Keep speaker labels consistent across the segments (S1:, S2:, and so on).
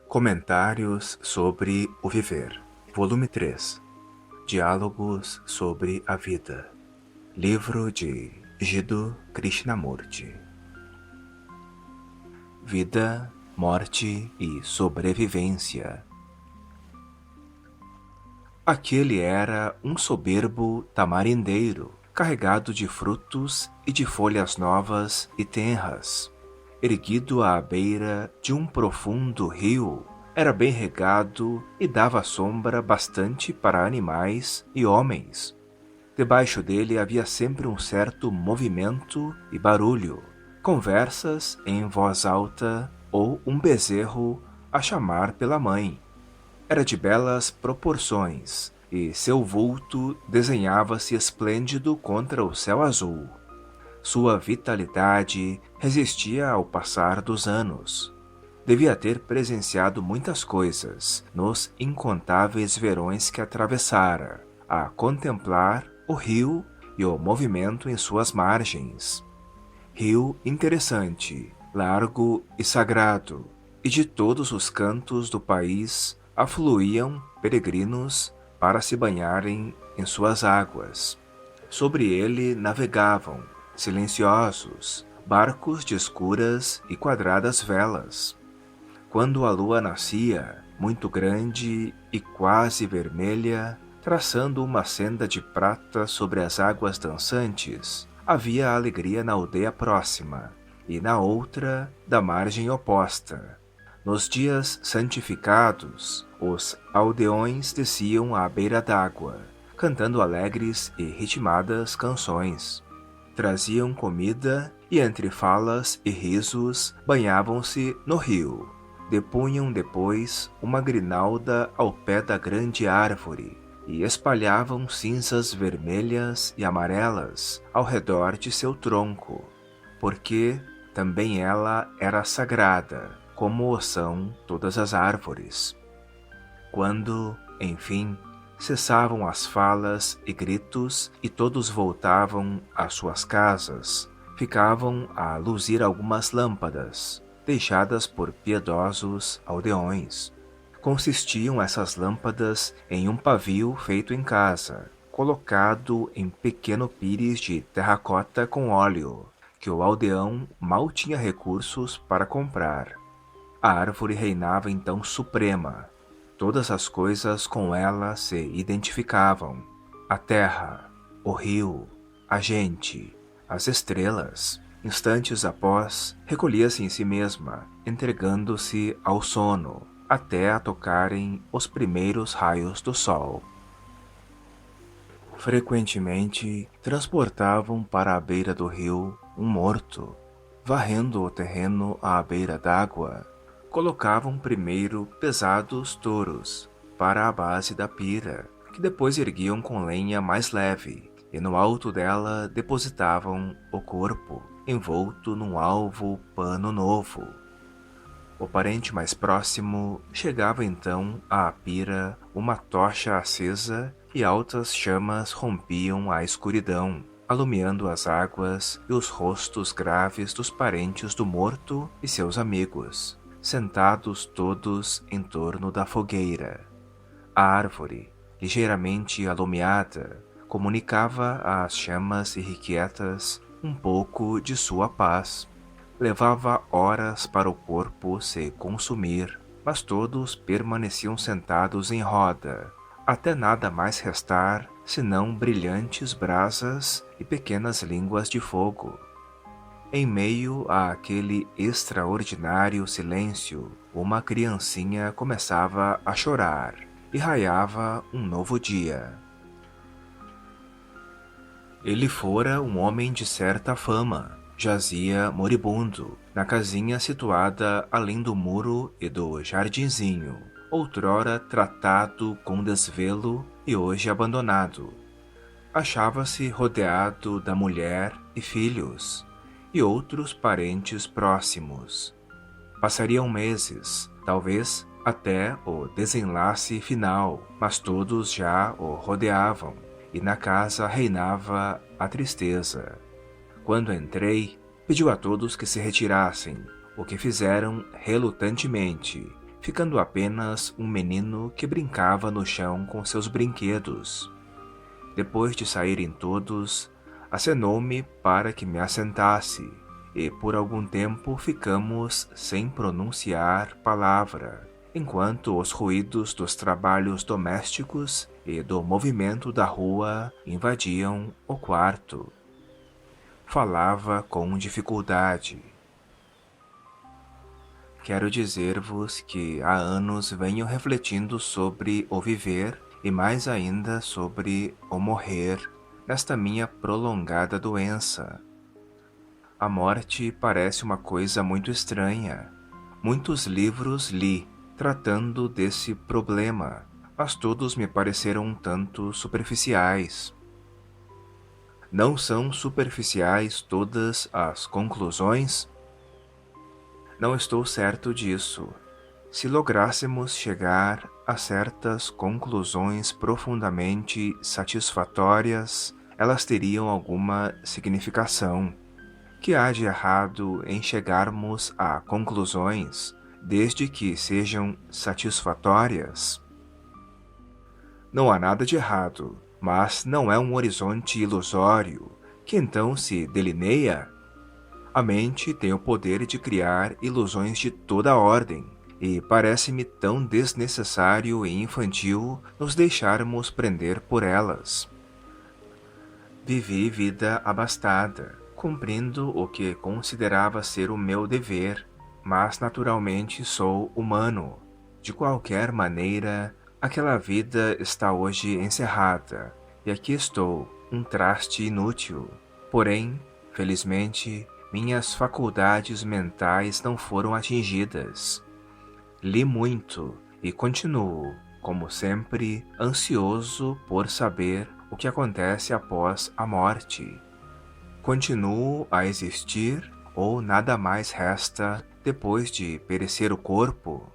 S1: Comentários sobre o Viver, Volume 3. Diálogos sobre a Vida. Livro de Jiddu Krishnamurti. Vida, Morte e Sobrevivência. Aquele era um soberbo tamarindeiro, carregado de frutos e de folhas novas e tenras. Erguido à beira de um profundo rio, era bem regado e dava sombra bastante para animais e homens. Debaixo dele havia sempre um certo movimento e barulho, conversas em voz alta ou um bezerro a chamar pela mãe. Era de belas proporções, e seu vulto desenhava-se esplêndido contra o céu azul. Sua vitalidade resistia ao passar dos anos. Devia ter presenciado muitas coisas nos incontáveis verões que atravessara, a contemplar o rio e o movimento em suas margens. Rio interessante, largo e sagrado, e de todos os cantos do país afluíam peregrinos para se banharem em suas águas. Sobre ele navegavam, silenciosos, barcos de escuras e quadradas velas. Quando a lua nascia, muito grande e quase vermelha, traçando uma senda de prata sobre as águas dançantes, havia alegria na aldeia próxima, e na outra, da margem oposta. Nos dias santificados, os aldeões desciam à beira d'água, cantando alegres e ritmadas canções. Traziam comida e, entre falas e risos, banhavam-se no rio. Depunham depois uma grinalda ao pé da grande árvore e espalhavam cinzas vermelhas e amarelas ao redor de seu tronco, porque também ela era sagrada, como o são todas as árvores. Quando, enfim, cessavam as falas e gritos e todos voltavam às suas casas, ficavam a luzir algumas lâmpadas, deixadas por piedosos aldeões. Consistiam essas lâmpadas em um pavio feito em casa, colocado em pequeno pires de terracota com óleo, que o aldeão mal tinha recursos para comprar. A árvore reinava então suprema. Todas as coisas com ela se identificavam: a terra, o rio, a gente, as estrelas. Instantes após, recolhia-se em si mesma, entregando-se ao sono, até a tocarem os primeiros raios do sol. Frequentemente, transportavam para a beira do rio um morto. Varrendo o terreno à beira d'água, colocavam primeiro pesados touros para a base da pira, que depois erguiam com lenha mais leve, e no alto dela depositavam o corpo, envolto num alvo pano novo. O parente mais próximo chegava então à pira uma tocha acesa e altas chamas rompiam a escuridão, alumiando as águas e os rostos graves dos parentes do morto e seus amigos, sentados todos em torno da fogueira. A árvore, ligeiramente alumiada, comunicava às chamas irrequietas um pouco de sua paz. Levava horas para o corpo se consumir, mas todos permaneciam sentados em roda, até nada mais restar senão brilhantes brasas e pequenas línguas de fogo. Em meio àquele extraordinário silêncio, uma criancinha começava a chorar e raiava um novo dia. Ele fora um homem de certa fama. Jazia moribundo, na casinha situada além do muro e do jardinzinho, outrora tratado com desvelo e hoje abandonado. Achava-se rodeado da mulher e filhos, e outros parentes próximos. Passariam meses, talvez até o desenlace final, mas todos já o rodeavam, e na casa reinava a tristeza. Quando entrei, pediu a todos que se retirassem, o que fizeram relutantemente, ficando apenas um menino que brincava no chão com seus brinquedos. Depois de saírem todos, acenou-me para que me assentasse, e por algum tempo ficamos sem pronunciar palavra, enquanto os ruídos dos trabalhos domésticos e do movimento da rua invadiam o quarto. Falava com dificuldade. Quero dizer-vos que há anos venho refletindo sobre o viver e mais ainda sobre o morrer nesta minha prolongada doença. A morte parece uma coisa muito estranha. Muitos livros li tratando desse problema, mas todos me pareceram um tanto superficiais. Não são superficiais todas as conclusões? Não estou certo disso. Se lográssemos chegar a certas conclusões profundamente satisfatórias, elas teriam alguma significação. Que há de errado em chegarmos a conclusões, desde que sejam satisfatórias? Não há nada de errado, mas não é um horizonte ilusório, que então se delineia. A mente tem o poder de criar ilusões de toda ordem, e parece-me tão desnecessário e infantil nos deixarmos prender por elas. Vivi vida abastada, cumprindo o que considerava ser o meu dever, mas naturalmente sou humano. De qualquer maneira, aquela vida está hoje encerrada, e aqui estou, um traste inútil. Porém, felizmente, minhas faculdades mentais não foram atingidas. Li muito e continuo, como sempre, ansioso por saber o que acontece após a morte. Continuo a existir ou nada mais resta depois de perecer o corpo?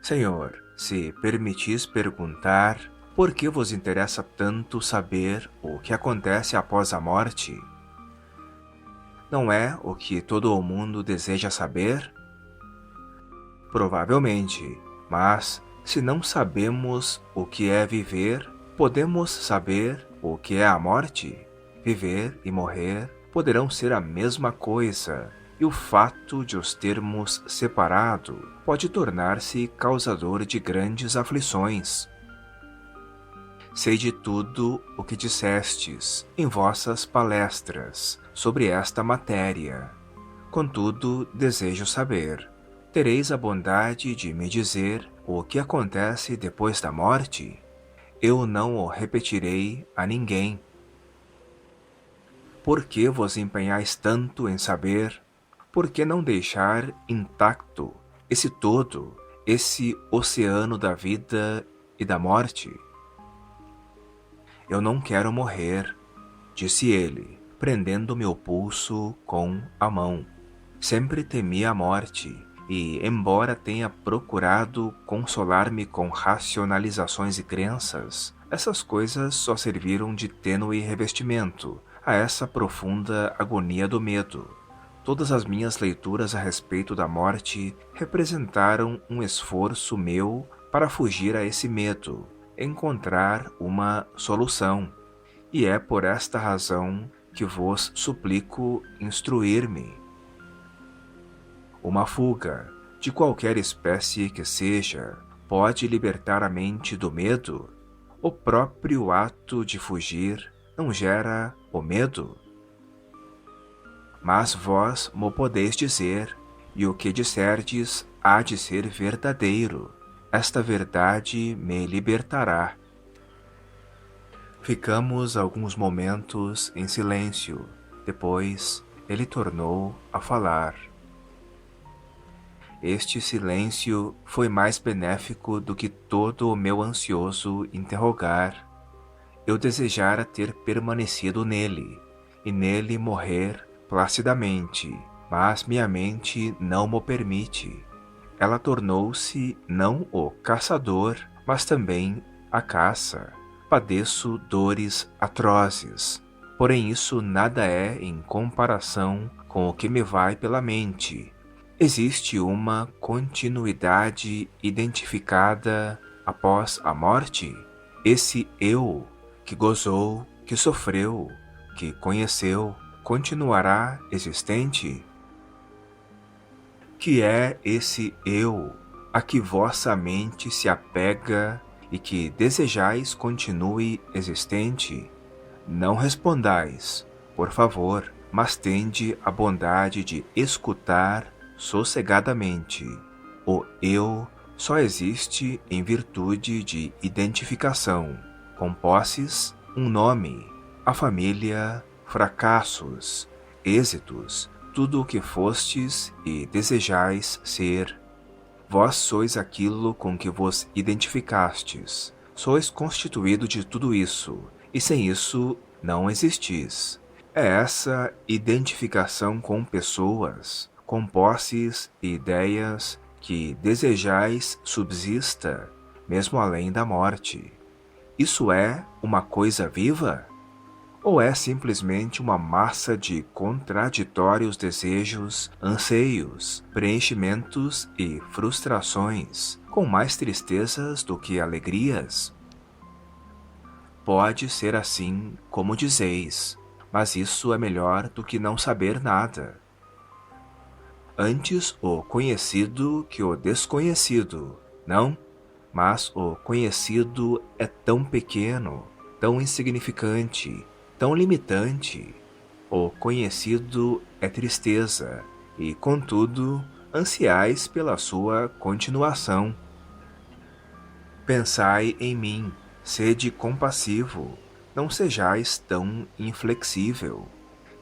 S1: Senhor, se permitis perguntar, por que vos interessa tanto saber o que acontece após a morte? Não é o que todo o mundo deseja saber? Provavelmente, mas se não sabemos o que é viver, podemos saber o que é a morte? Viver e morrer poderão ser a mesma coisa, e o fato de os termos separado pode tornar-se causador de grandes aflições. Sei de tudo o que dissestes em vossas palestras sobre esta matéria. Contudo, desejo saber, tereis a bondade de me dizer o que acontece depois da morte? Eu não o repetirei a ninguém. Por que vos empenhais tanto em saber? Por que não deixar intacto esse todo, esse oceano da vida e da morte? Eu não quero morrer, disse ele, prendendo meu pulso com a mão. Sempre temi a morte, e, embora tenha procurado consolar-me com racionalizações e crenças, essas coisas só serviram de tênue revestimento a essa profunda agonia do medo. Todas as minhas leituras a respeito da morte representaram um esforço meu para fugir a esse medo, encontrar uma solução, e é por esta razão que vos suplico instruir-me. Uma fuga, de qualquer espécie que seja, pode libertar a mente do medo? O próprio ato de fugir não gera o medo? Mas vós mo podeis dizer, e o que disserdes há de ser verdadeiro. Esta verdade me libertará. Ficamos alguns momentos em silêncio. Depois, ele tornou a falar. Este silêncio foi mais benéfico do que todo o meu ansioso interrogar. Eu desejara ter permanecido nele, e nele morrer placidamente, mas minha mente não mo permite. Ela tornou-se não o caçador, mas também a caça. Padeço dores atrozes, porém isso nada é em comparação com o que me vai pela mente. Existe uma continuidade identificada após a morte? Esse eu que gozou, que sofreu, que conheceu, continuará existente? Que é esse eu a que vossa mente se apega e que desejais continue existente? Não respondais, por favor, mas tende a bondade de escutar sossegadamente. O eu só existe em virtude de identificação, com posses, um nome, a família, fracassos, êxitos, tudo o que fostes e desejais ser. Vós sois aquilo com que vos identificastes. Sois constituído de tudo isso, e sem isso não existis. É essa identificação com pessoas, com posses e ideias que desejais subsista, mesmo além da morte. Isso é uma coisa viva? Ou é simplesmente uma massa de contraditórios desejos, anseios, preenchimentos e frustrações, com mais tristezas do que alegrias? Pode ser assim, como dizeis, mas isso é melhor do que não saber nada. Antes o conhecido que o desconhecido, não? Mas o conhecido é tão pequeno, tão insignificante, tão limitante. O conhecido é tristeza, e, contudo, ansiais pela sua continuação. Pensai em mim, sede compassivo, não sejais tão inflexível.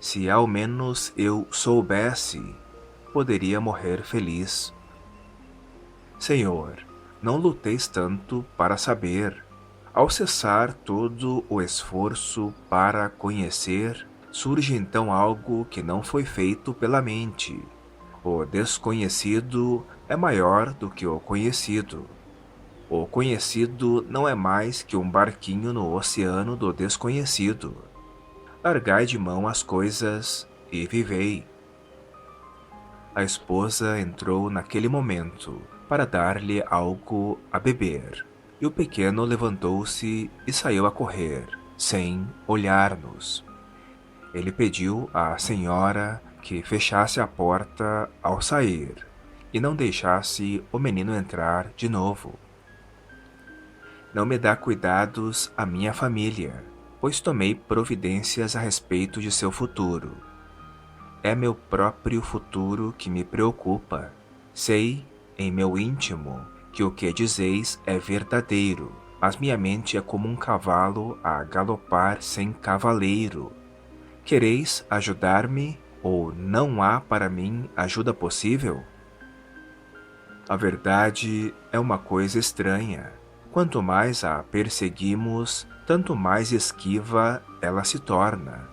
S1: Se ao menos eu soubesse, poderia morrer feliz. Senhor, não luteis tanto para saber. Ao cessar todo o esforço para conhecer, surge então algo que não foi feito pela mente. O desconhecido é maior do que o conhecido. O conhecido não é mais que um barquinho no oceano do desconhecido. Largai de mão as coisas e vivei. A esposa entrou naquele momento para dar-lhe algo a beber, e o pequeno levantou-se e saiu a correr, sem olhar-nos. Ele pediu à senhora que fechasse a porta ao sair e não deixasse o menino entrar de novo. Não me dá cuidados a minha família, pois tomei providências a respeito de seu futuro. É meu próprio futuro que me preocupa. Sei, em meu íntimo, que o que dizeis é verdadeiro, mas minha mente é como um cavalo a galopar sem cavaleiro. Quereis ajudar-me, ou não há para mim ajuda possível? A verdade é uma coisa estranha. Quanto mais a perseguimos, tanto mais esquiva ela se torna.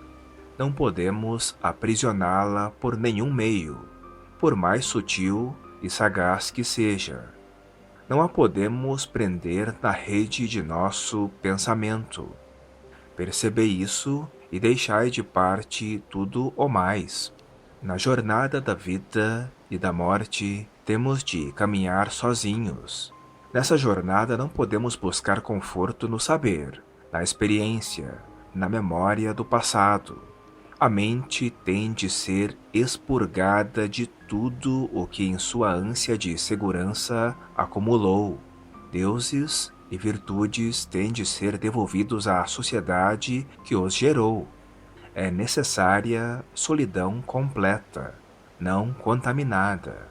S1: Não podemos aprisioná-la por nenhum meio, por mais sutil e sagaz que seja. Não a podemos prender na rede de nosso pensamento. Percebei isso e deixai de parte tudo o mais. Na jornada da vida e da morte, temos de caminhar sozinhos. Nessa jornada não podemos buscar conforto no saber, na experiência, na memória do passado. A mente tem de ser expurgada de tudo o que em sua ânsia de segurança acumulou. Deuses e virtudes têm de ser devolvidos à sociedade que os gerou. É necessária solidão completa, não contaminada.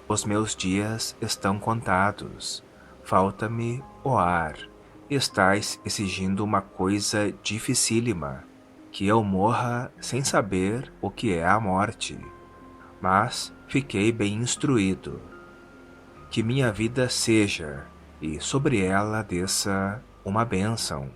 S1: Os meus dias estão contados. Falta-me o ar. Estais exigindo uma coisa dificílima, que eu morra sem saber o que é a morte. Mas fiquei bem instruído. Que minha vida seja, e sobre ela desça uma bênção.